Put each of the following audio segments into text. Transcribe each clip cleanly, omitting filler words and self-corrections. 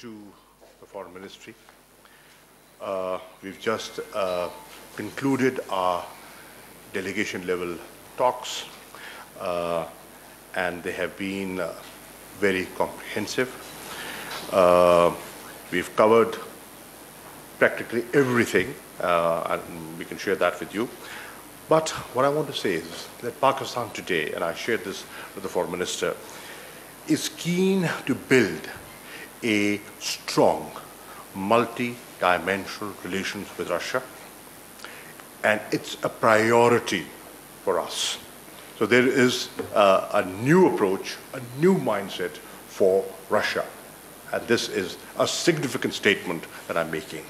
to the Foreign Ministry. We've just concluded our delegation level talks and they have been very comprehensive. We've covered practically everything and we can share that with you. But what I want to say is that Pakistan today, and I shared this with the Foreign Minister, is keen to build a strong multi-dimensional relations with Russia, and it's a priority for us. So there is a new approach, a new mindset for Russia, and this is a significant statement that I'm making,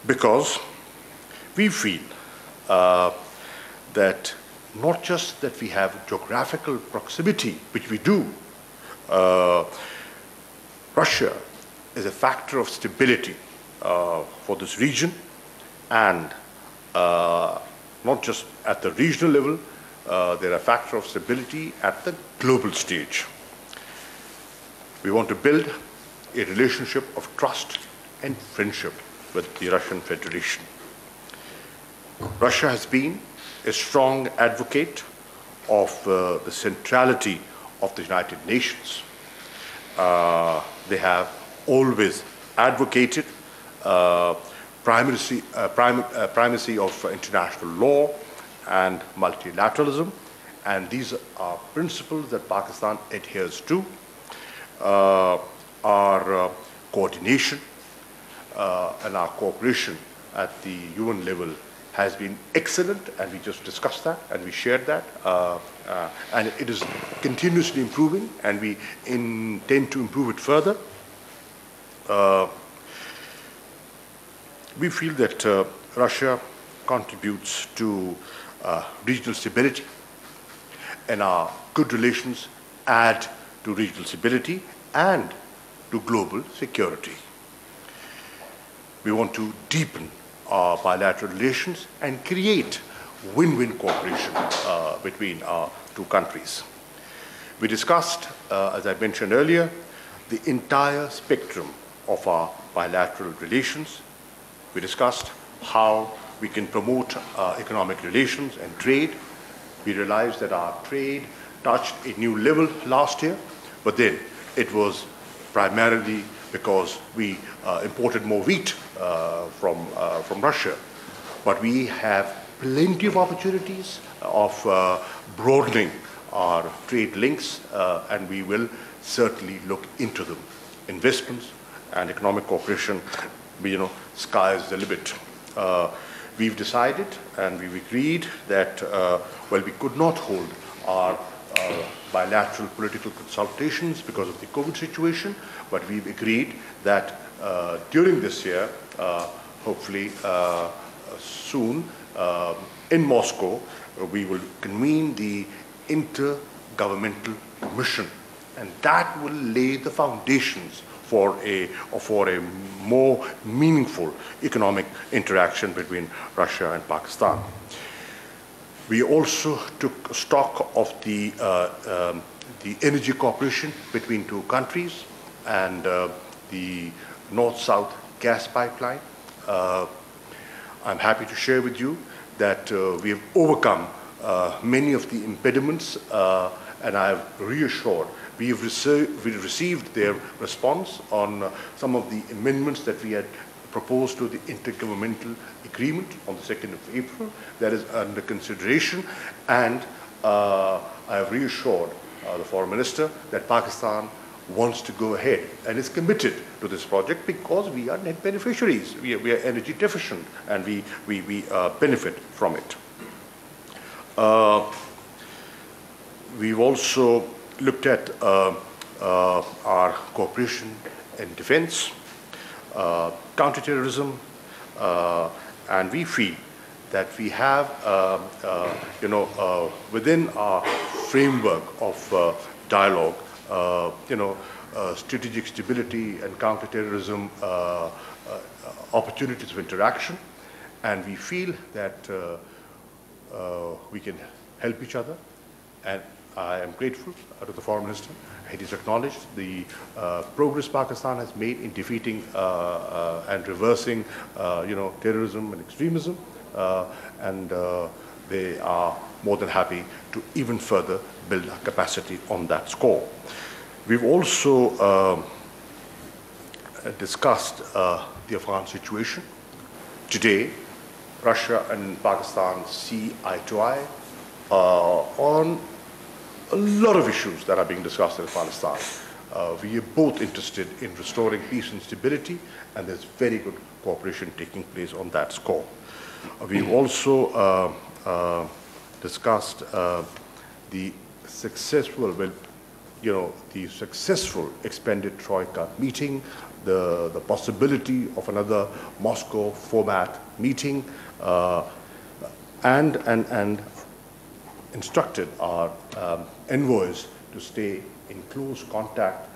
because we feel that not just that we have geographical proximity, which we do. Russia is a factor of stability for this region, and not just at the regional level, they're a factor of stability at the global stage. We want to build a relationship of trust and friendship with the Russian Federation. Russia has been a strong advocate of the centrality of the United Nations. They have always advocated primacy of international law and multilateralism, and these are principles that Pakistan adheres to. Our coordination and our cooperation at the UN level has been excellent, and we just discussed that and we shared that, and it is continuously improving, and we intend to improve it further. We feel that Russia contributes to regional stability, and our good relations add to regional stability and to global security. We want to deepen our bilateral relations and create win-win cooperation between our two countries. We discussed, as I mentioned earlier, the entire spectrum of our bilateral relations. We discussed how we can promote economic relations and trade. We realized that our trade touched a new level last year, but then it was primarily because we imported more wheat from Russia. But we have plenty of opportunities of broadening our trade links, and we will certainly look into them. Investments and economic cooperation, sky's the limit. We've decided and we've agreed that, well, we could not hold our bilateral political consultations because of the COVID situation, but we've agreed that during this year, hopefully soon, in Moscow, we will convene the Intergovernmental Commission, and that will lay the foundations for a more meaningful economic interaction between Russia and Pakistan. We also took stock of the energy cooperation between two countries and the north-south gas pipeline. I'm happy to share with you that we have overcome many of the impediments, and I have reassured we received their response on some of the amendments that we had proposed to the intergovernmental agreement on the 2nd of April. That is under consideration, and I have reassured the Foreign Minister that Pakistan wants to go ahead and is committed to this project because we are net beneficiaries. We are energy deficient, and we benefit from it. We've also looked at our cooperation in defense, counterterrorism, and we feel that we have, within our framework of dialogue, strategic stability and counterterrorism opportunities of interaction, and we feel that we can help each other, and I am grateful to the Foreign Minister. It is acknowledged the progress Pakistan has made in defeating and reversing, terrorism and extremism, and they are more than happy to even further build our capacity on that score. We've also discussed the Afghan situation. Today, Russia and Pakistan see eye to eye on a lot of issues that are being discussed in Afghanistan. We are both interested in restoring peace and stability, and there's very good cooperation taking place on that score. We've also discussed the successful, the successful expanded Troika meeting, the possibility of another Moscow format meeting, and instructed our envoys to stay in close contact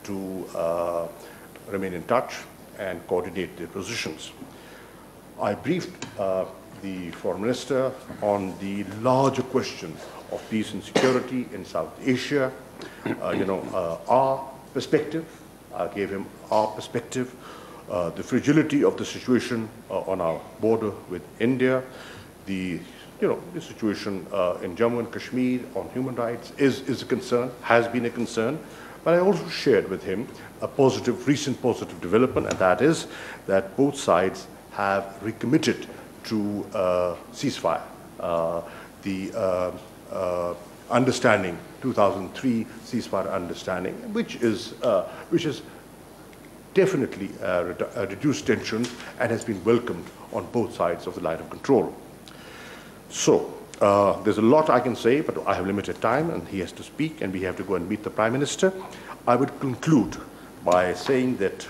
to remain in touch and coordinate their positions. I briefed the Foreign Minister on the larger question of peace and security in South Asia, our perspective. I gave him our perspective, the fragility of the situation on our border with India, the situation in Jammu and Kashmir on human rights is a concern, has been a concern. But I also shared with him a recent positive development, and that is that both sides have recommitted to ceasefire. The understanding, 2003 ceasefire understanding, which is definitely reduced tensions and has been welcomed on both sides of the line of control. So there's a lot I can say, but I have limited time, and he has to speak, and we have to go and meet the Prime Minister. I would conclude by saying that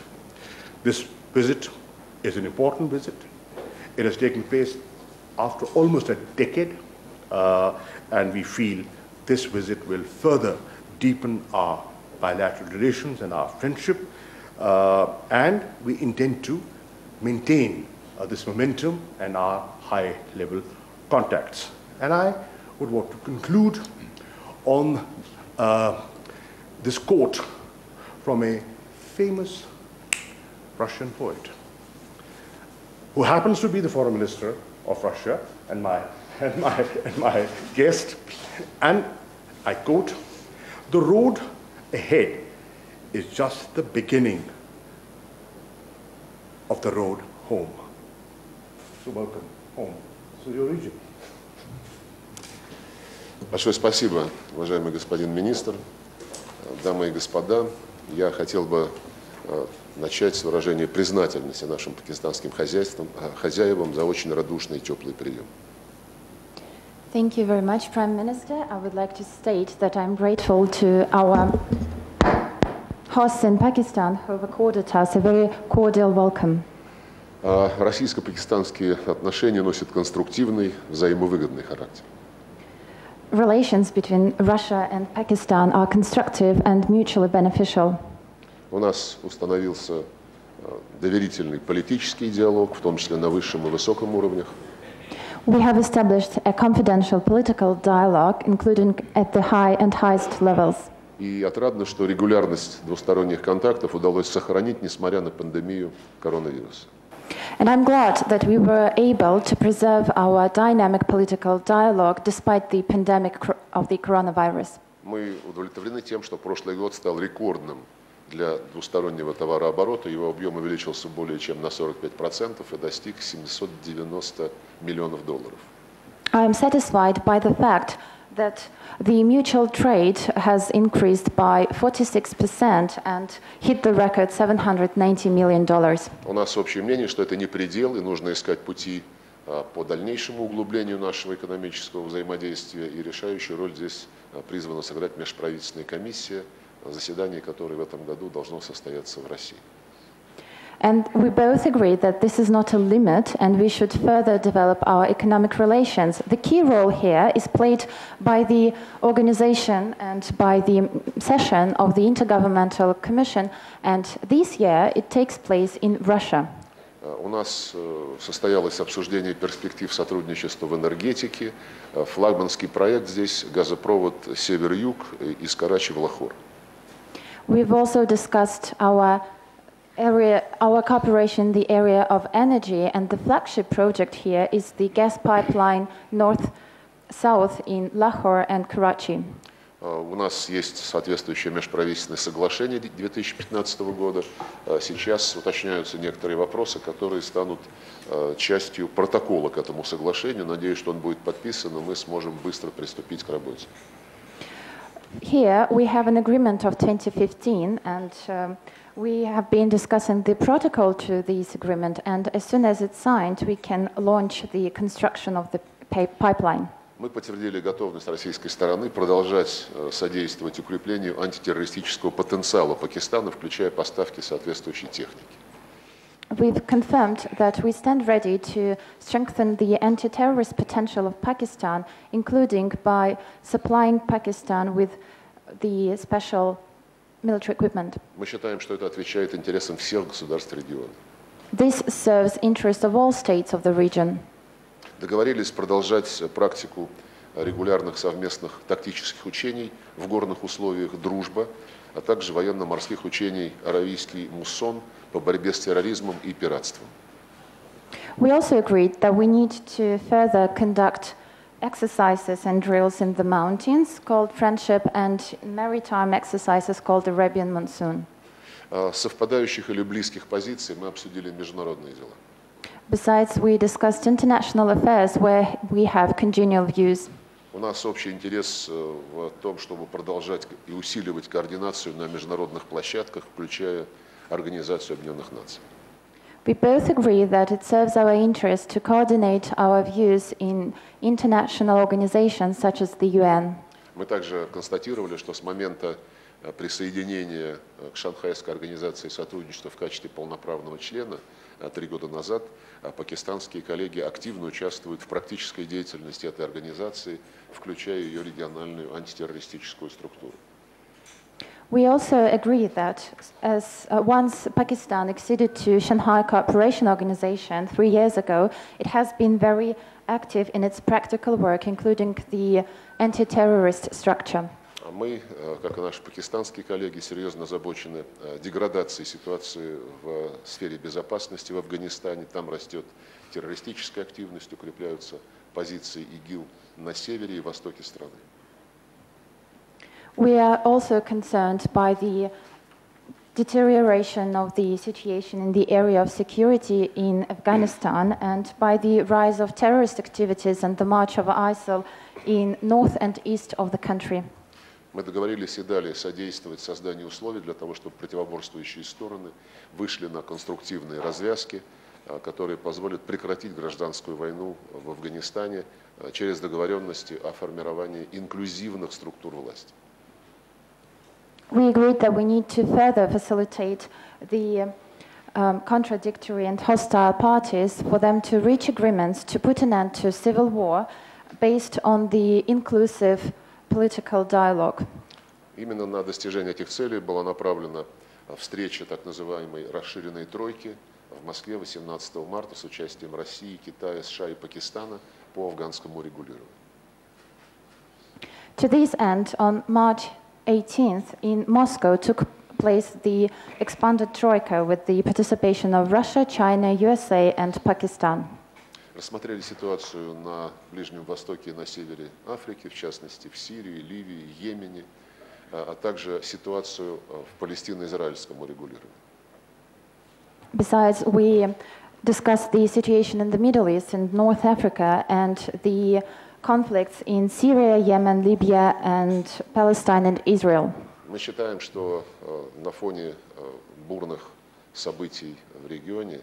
this visit is an important visit. It has taken place after almost a decade, and we feel this visit will further deepen our bilateral relations and our friendship, and we intend to maintain this momentum and our high-level contacts. And I would want to conclude on this quote from a famous Russian poet, who happens to be the Foreign Minister of Russia and my guest. And I quote, "The road ahead is just the beginning of the road home." So welcome home to your region. Большое спасибо, уважаемый господин министр, дамы и господа. Я хотел бы начать с выражения признательности нашим пакистанским хозяевам за очень радушный и теплый прием. Thank you very much, Prime Minister. I would like to state that I'm grateful to our hosts in Pakistan who have accorded us a very cordial welcome. Российско-пакистанские отношения носят конструктивный, взаимовыгодный характер. Relations between Russia and Pakistan are constructive and mutually beneficial. У нас установился доверительный политический диалог, в том числе на высшем и высоком уровнях. We have established a confidential political dialogue, including at the high and highest levels. И отрадно, что регулярность двусторонних контактов удалось сохранить, несмотря на пандемию коронавируса. And I'm glad that we were able to preserve our dynamic political dialogue despite the pandemic of the coronavirus. Мы удовлетворены тем, что прошлый год стал рекордным для двустороннего товарооборота. Его объем увеличился более чем на 45% и достиг $790 миллионов. I am satisfied by the fact that the mutual trade has increased by 46% and hit the record $790 million. У нас общее мнение, что это не предел, и нужно искать пути по дальнейшему углублению нашего экономического взаимодействия, и решающую роль здесь призвана сыграть межправительственная комиссия, заседание которой в этом году должно состояться в России. And we both agree that this is not a limit and we should further develop our economic relations. The key role here is played by the organization and by the session of the Intergovernmental Commission, and this year it takes place in Russia. У нас состоялось обсуждение перспектив сотрудничества в энергетике. Флагманский проект здесь – газопровод Север-Юг из Карачи в Лахор. We've also discussed our cooperation in the area of energy, and the flagship project here is the gas pipeline north-south in Lahore and Karachi. У нас есть соответствующее межправительственное соглашение 2015 года. Сейчас уточняются некоторые вопросы, которые станут частью протокола к этому соглашению. Надеюсь, что он будет подписан, и мы сможем быстро приступить к работе. Here we have an agreement of 2015, and we have been discussing the protocol to this agreement, and as soon as it's signed, we can launch the construction of the pipeline. Мы подтвердили готовность российской стороны продолжать содействовать укреплению антитеррористического потенциала Пакистана, включая поставки соответствующей техники. We've confirmed that we stand ready to strengthen the anti-terrorist potential of Pakistan, including by supplying Pakistan with the special military equipment. Мы считаем, что это отвечает интересам всех государств региона. This serves interests of all states of the region. Договорились продолжать практику регулярных совместных тактических учений в горных условиях «Дружба», а также военно-морских учений «Аравийский муссон» по борьбе с терроризмом и пиратством. We also agreed that we need to further conduct exercises and drills in the mountains called Friendship and maritime exercises called Arabian Monsoon. Совпадающих или близких позиций мы обсудили международные дела. Besides, we discussed international affairs where we have congenial views. У нас общий интерес в том, чтобы продолжать и усиливать координацию на международных площадках, включая Организацию Объединенных Наций. We both agree that it serves our interest to coordinate our views in international organizations such as the UN. Мы также констатировали, что с момента присоединения к Шанхайской организации сотрудничества в качестве полноправного члена 3 года назад пакистанские коллеги активно участвуют в практической деятельности этой организации, включая ее региональную антитеррористическую структуру. We also agree that once Pakistan acceded to Shanghai Cooperation Organization 3 years ago, it has been very active in its practical work, including the anti-terrorist structure. Мы, как и наши пакистанские коллеги, серьезно озабочены деградацией ситуации в сфере безопасности в Афганистане. Там растет террористическая активность, укрепляются позиции ИГИЛ на севере и востоке страны. We are also concerned by the deterioration of the situation in the area of security in Afghanistan and by the rise of terrorist activities and the march of ISIL in north and east of the country. Мы договорились и далее содействовать созданию условий для того, чтобы противоборствующие стороны вышли на конструктивные развязки, которые позволят прекратить гражданскую войну в Афганистане через договоренности о формировании инклюзивных структур власти. We agreed that we need to further facilitate the contradictory and hostile parties for them to reach agreements to put an end to civil war based on the inclusive political dialogue. Именно на достижение этих целей была направлена встреча так называемой расширенной тройки в Москве 18 марта с участием России, Китая, США и Пакистана по афганскому регулированию. To this end, on March 18th in Moscow took place the expanded troika with the participation of Russia, China, USA and Pakistan. Рассмотрели ситуацию на Ближнем Востоке и на севере Африки, в частности в Сирии, Ливии, Йемене, а также ситуацию в палестино-израильском урегулировании. Besides, we discussed the situation in the Middle East and North Africa and the conflicts in Syria, Yemen, Libya and Palestine and Israel. Мы считаем, что на фоне бурных событий в регионе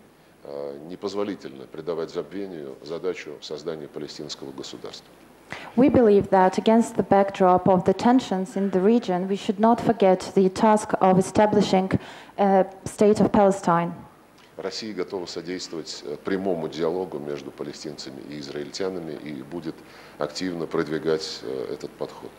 непозволительно придавать забвению задачу создания палестинского государства. We believe that against the backdrop of the tensions in the region, we should not forget the task of establishing a state of Palestine. Россия готова содействовать прямому диалогу между палестинцами и израильтянами и будет активно продвигать этот подход.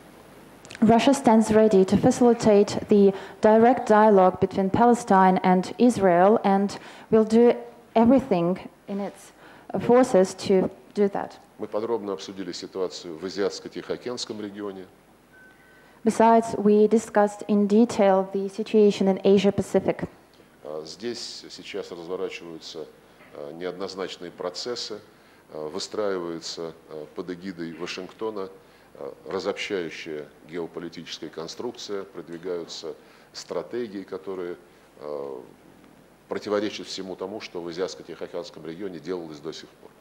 Russia stands ready to facilitate the direct dialogue between Palestine and Israel and will do everything in its forces to do that. Мы подробно обсудили ситуацию в Азиатско-Тихоокеанском регионе. Besides, we discussed in detail the situation in Asia-Pacific. Здесь сейчас разворачиваются неоднозначные процессы, выстраивается под эгидой Вашингтона разобщающая геополитическая конструкция, продвигаются стратегии, которые противоречат всему тому, что в Азиатско-Тихоокеанском регионе делалось до сих пор.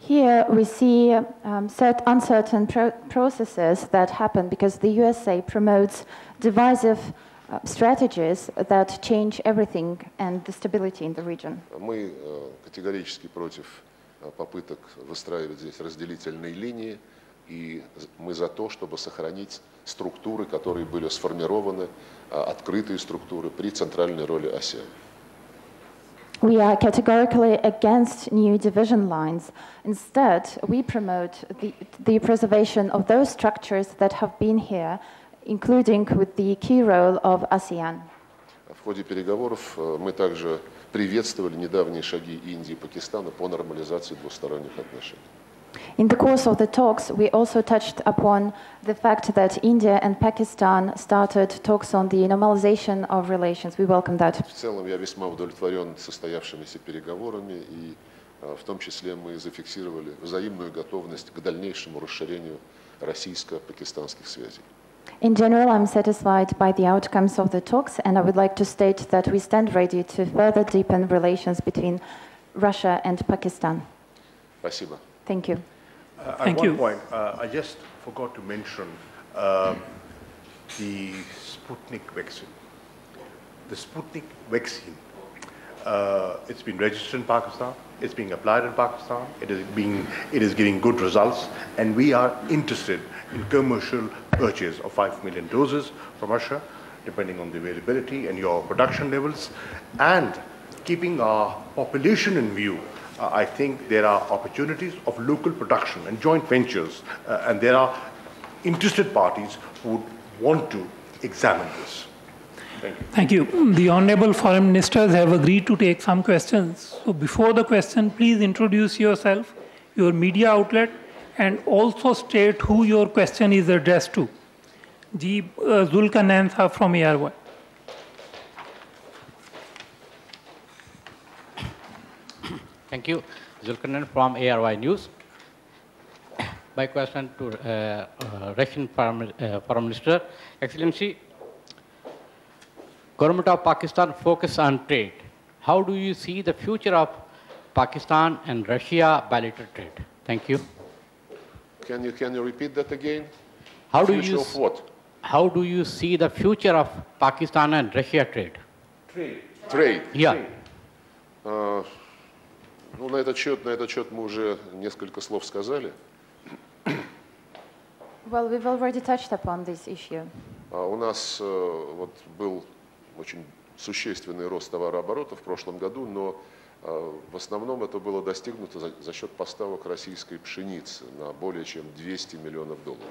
Here we see uncertain processes that happen because the USA promotes divisive strategies that change everything and the stability in the region. Мы категорически против попыток выстраивать здесь разделительные линии, и мы за то, чтобы сохранить структуры, которые были сформированы, открытые структуры при центральной роли ASEAN. We are categorically against new division lines. Instead, we promote the preservation of those structures that have been here, including with the key role of ASEAN. В ходе переговоров мы также приветствовали недавние шаги Индии и Пакистана по нормализации двусторонних отношений. In the course of the talks, we also touched upon the fact that India and Pakistan started talks on the normalization of relations. We welcome that. В целом я весьма удовлетворен состоявшимися переговорами, и в том числе мы зафиксировали взаимную готовность к дальнейшему расширению российско-пакистанских связей. In general, I'm satisfied by the outcomes of the talks, and I would like to state that we stand ready to further deepen relations between Russia and Pakistan. Спасибо. Thank you. At one point, I just forgot to mention the Sputnik vaccine. The Sputnik vaccine, it's been registered in Pakistan, it's being applied in Pakistan, it is getting good results, and we are interested in commercial purchase of 5 million doses from Russia, depending on the availability and your production levels, and keeping our population in view. I think there are opportunities of local production and joint ventures, and there are interested parties who would want to examine this. Thank you. Thank you. The Honorable Foreign Ministers have agreed to take some questions. So before the question, please introduce yourself, your media outlet, and also state who your question is addressed to. Zulkarnain Sahab from ARY. Thank you. Zulkarnain from ARY News. My question to Russian Foreign Minister. Excellency, Government of Pakistan focus on trade. How do you see the future of Pakistan and Russia bilateral trade? Thank you. Can you repeat that again? How do Future you of what? How do you see the future of Pakistan and Russia trade? Trade. Yeah. Ну, на этот счет мы уже несколько слов сказали. Well, we've already touched upon this issue. У нас вот был очень существенный рост товарооборота в прошлом году, но в основном это было достигнуто за счет поставок российской пшеницы на более чем 200 миллионов долларов.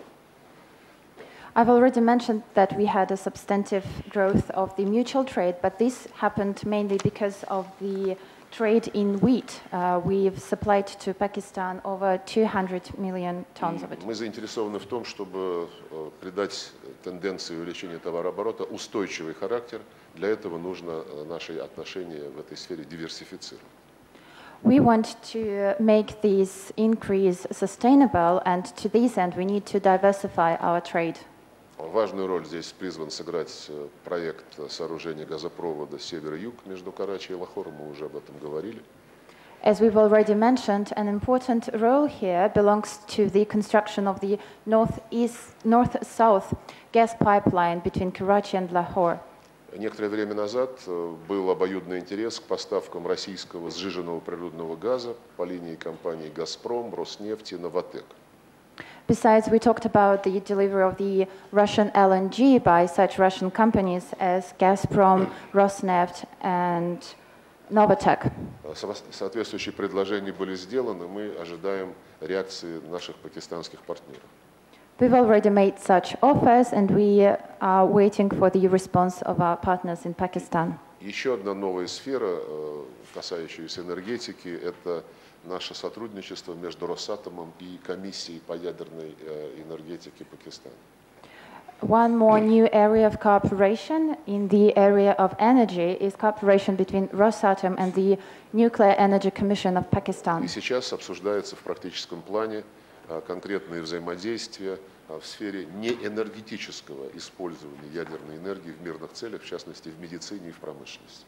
I've already mentioned that we had a substantive growth of the mutual trade, but this happened mainly because of the trade in wheat. We've supplied to Pakistan over 200 million tons of it. Мы заинтересованы в том, чтобы придать тенденции увеличения товарооборота устойчивый характер. Для этого нужно наши отношения в этой сфере диверсифицировать. We want to make this increase sustainable, and to this end we need to diversify our trade. Важную роль здесь призван сыграть проект сооружения газопровода север-юг между Карачи и Лахором, мы уже об этом говорили. As we've already mentioned, an important role here belongs to the construction of the north-south gas pipeline between Karachi and Lahore. Некоторое время назад был обоюдный интерес к поставкам российского сжиженного природного газа по линии компаний «Газпром», «Роснефть» и «Новатэк». Besides, we talked about the delivery of the Russian LNG by such Russian companies as Gazprom, Rosneft, and Novatek. Соответствующие предложения были сделаны, мы ожидаем реакции наших пакистанских партнеров. We've already made such offers, and we are waiting for the response of our partners in Pakistan. Еще одна новая сфера, касающаяся энергетики, это наше сотрудничество между Росатомом и Комиссией по ядерной энергетике Пакистана. One more new area of cooperation in the area of energy is cooperation between Rosatom and the Nuclear Energy Commission of Pakistan. И сейчас обсуждается в практическом плане конкретные взаимодействия в сфере неэнергетического использования ядерной энергии в мирных целях, в частности в медицине и в промышленности.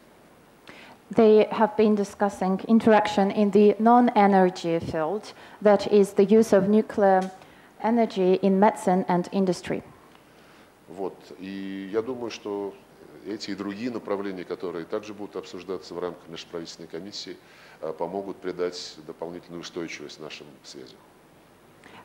They have been discussing interaction in the non-energy field, that is the use of nuclear energy in medicine and industry. Вот. И я думаю, что эти и другие направления, которые также будут обсуждаться в рамках межправительственной комиссии, помогут придать дополнительную устойчивость нашим связям.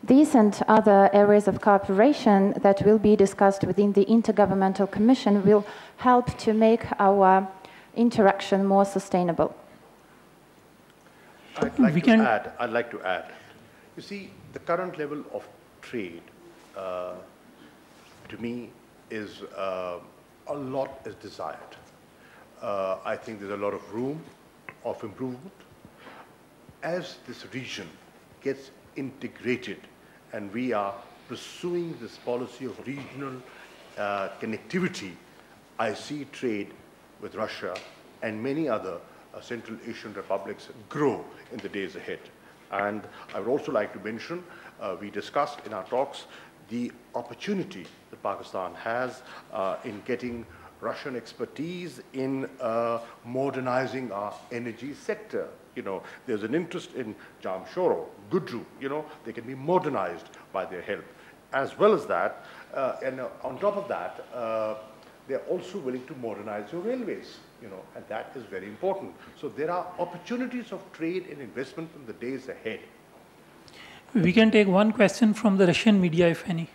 These and other areas of cooperation that will be discussed within the Intergovernmental Commission will help to make our interaction more sustainable. I'd like to add. You see, the current level of trade, to me, is a lot is desired. I think there's a lot of room of improvement. As this region gets integrated and we are pursuing this policy of regional connectivity, I see trade with Russia and many other Central Asian republics grow in the days ahead. And I would also like to mention, we discussed in our talks the opportunity that Pakistan has in getting Russian expertise in modernizing our energy sector. You know, there's an interest in Jamshoro, Gudru, you know, they can be modernized by their help. As well as that, and on top of that, they're also willing to modernize your railways, you know, and that is very important. So there are opportunities of trade and investment in the days ahead. We can take one question from the Russian media, if any.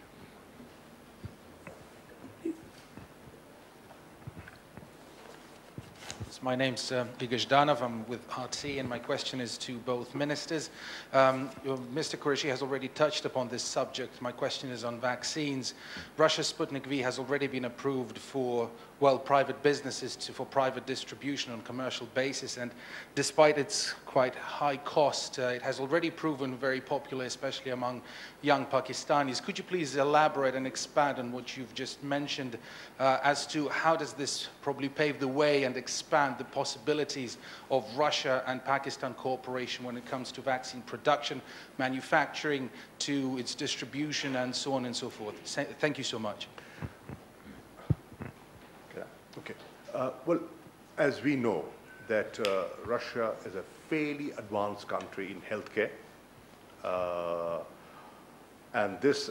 My name's Igor Zhdanov. I'm with RT, and my question is to both ministers. Mr. Qureshi has already touched upon this subject. My question is on vaccines. Russia's Sputnik V has already been approved for, well, private businesses for private distribution on commercial basis, and despite its quite high cost, it has already proven very popular, especially among young Pakistanis. Could you please elaborate and expand on what you've just mentioned as to how does this probably pave the way and expand the possibilities of Russia and Pakistan cooperation when it comes to vaccine production, manufacturing, to its distribution, and so on and so forth? Thank you so much. Okay. Well, as we know that Russia is a fairly advanced country in healthcare, and this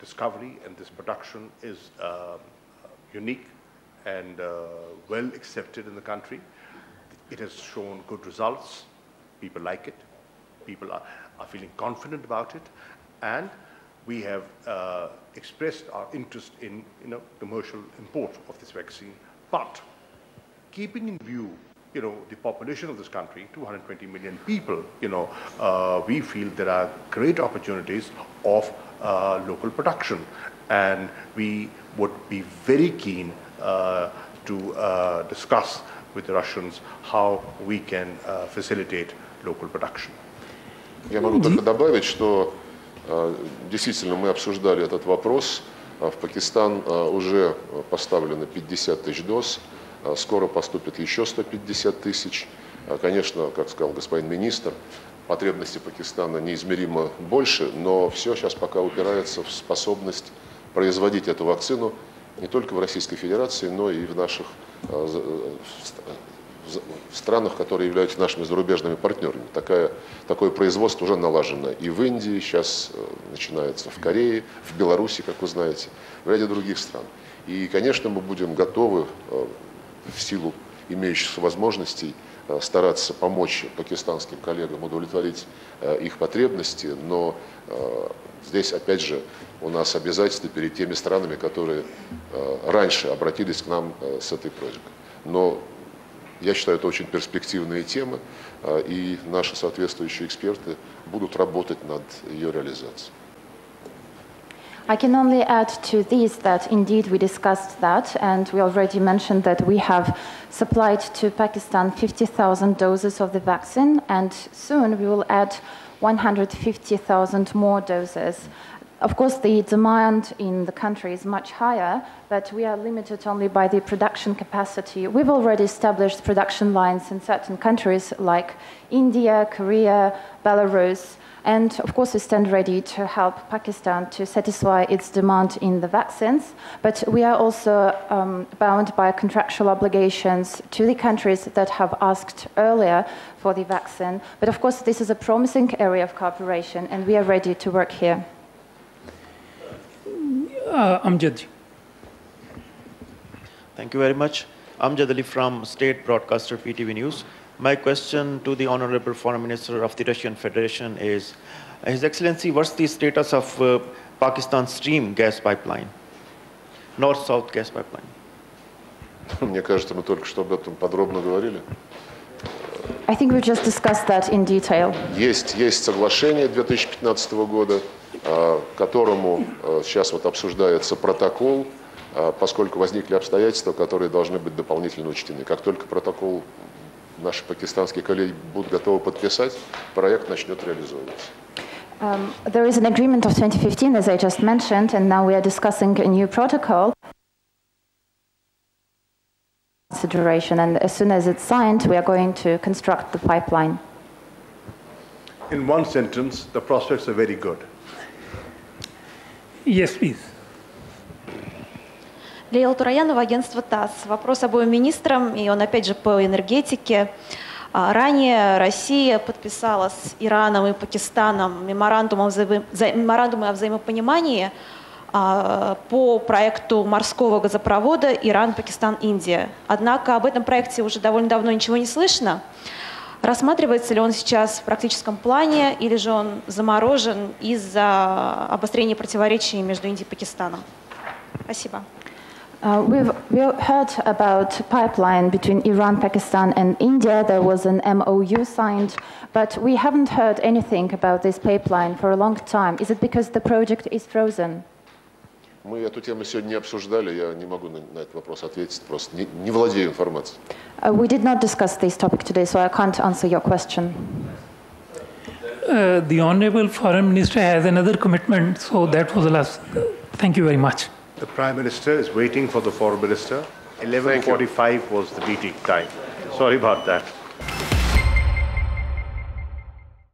discovery and this production is unique and well accepted in the country. It has shown good results. People like it. People are feeling confident about it, and we have expressed our interest in commercial import of this vaccine. But keeping in view the population of this country, 220 million people, we feel there are great opportunities of local production, and we would be very keen to discuss with the Russians how we can facilitate local production. Я могу только добавить, что действительно мы обсуждали этот вопрос. В Пакистан уже поставлено 50 тысяч доз, скоро поступит еще 150 тысяч. Конечно, как сказал господин министр, потребности Пакистана неизмеримо больше, но все сейчас пока упирается в способность производить эту вакцину не только в Российской Федерации, но и в наших странах, которые являются нашими зарубежными партнерами. Такое производство уже налажено и в Индии, сейчас начинается в Корее, в Беларуси, как вы знаете, в ряде других стран. И, конечно, мы будем готовы в силу имеющихся возможностей стараться помочь пакистанским коллегам удовлетворить их потребности, но здесь, опять же, у нас обязательства перед теми странами, которые раньше обратились к нам с этой просьбой. Но я считаю, это очень перспективные темы, и наши соответствующие эксперты будут работать над ее реализацией. I can only add to this that indeed we discussed that, and we already mentioned that we have supplied to Pakistan 50,000 doses of the vaccine, and soon we will add 150,000 more doses. Of course, the demand in the country is much higher, but we are limited only by the production capacity. We've already established production lines in certain countries like India, Korea, Belarus, and of course we stand ready to help Pakistan to satisfy its demand in the vaccines, but we are also bound by contractual obligations to the countries that have asked earlier for the vaccine. But of course this is a promising area of cooperation, and we are ready to work here. Amjad. Thank you very much. Amjad Ali from State Broadcaster PTV News. My question to the Honorable Foreign Minister of the Russian Federation is, His Excellency, what's the status of Pakistan's Stream gas pipeline, North-South gas pipeline? Мне кажется, мы только что об этом подробно говорили. I think we just discussed that in detail. Есть соглашение 2015 года, которому сейчас вот обсуждается протокол, поскольку возникли обстоятельства, которые должны быть дополнительно учтены. Как только протокол наши пакистанские коллеги будут готовы подписать, проект начнет реализовываться. There is an agreement of 2015, as I just mentioned, and now we are discussing a new protocol. Consideration, and as soon as it's signed, we are going to construct the pipeline. In one sentence, the prospects are very good. Yes, please. Лейла Тураянова, агентство ТАСС. Вопрос обоим министрам, и он опять же по энергетике. Ранее Россия подписала с Ираном и Пакистаном меморандумы о взаимопонимании по проекту морского газопровода Иран, Пакистан, Индия. Однако об этом проекте уже довольно давно ничего не слышно. Рассматривается ли он сейчас в практическом плане, или же он заморожен из-за обострения противоречий между Индией и Пакистаном? Спасибо. We've heard about pipeline between Iran, Pakistan, and India. There was an MOU signed, but we haven't heard anything about this pipeline for a long time. Is it because the project is frozen? Мы эту тему сегодня не обсуждали, я не могу на этот вопрос ответить, просто не владею информацией. We did not discuss this topic today, so I can't answer your question. The Honorable Foreign Minister has another commitment, so that was the last. Thank you very much. The Prime Minister is waiting for the Foreign Minister. 11:45 was the meeting time. Sorry about that.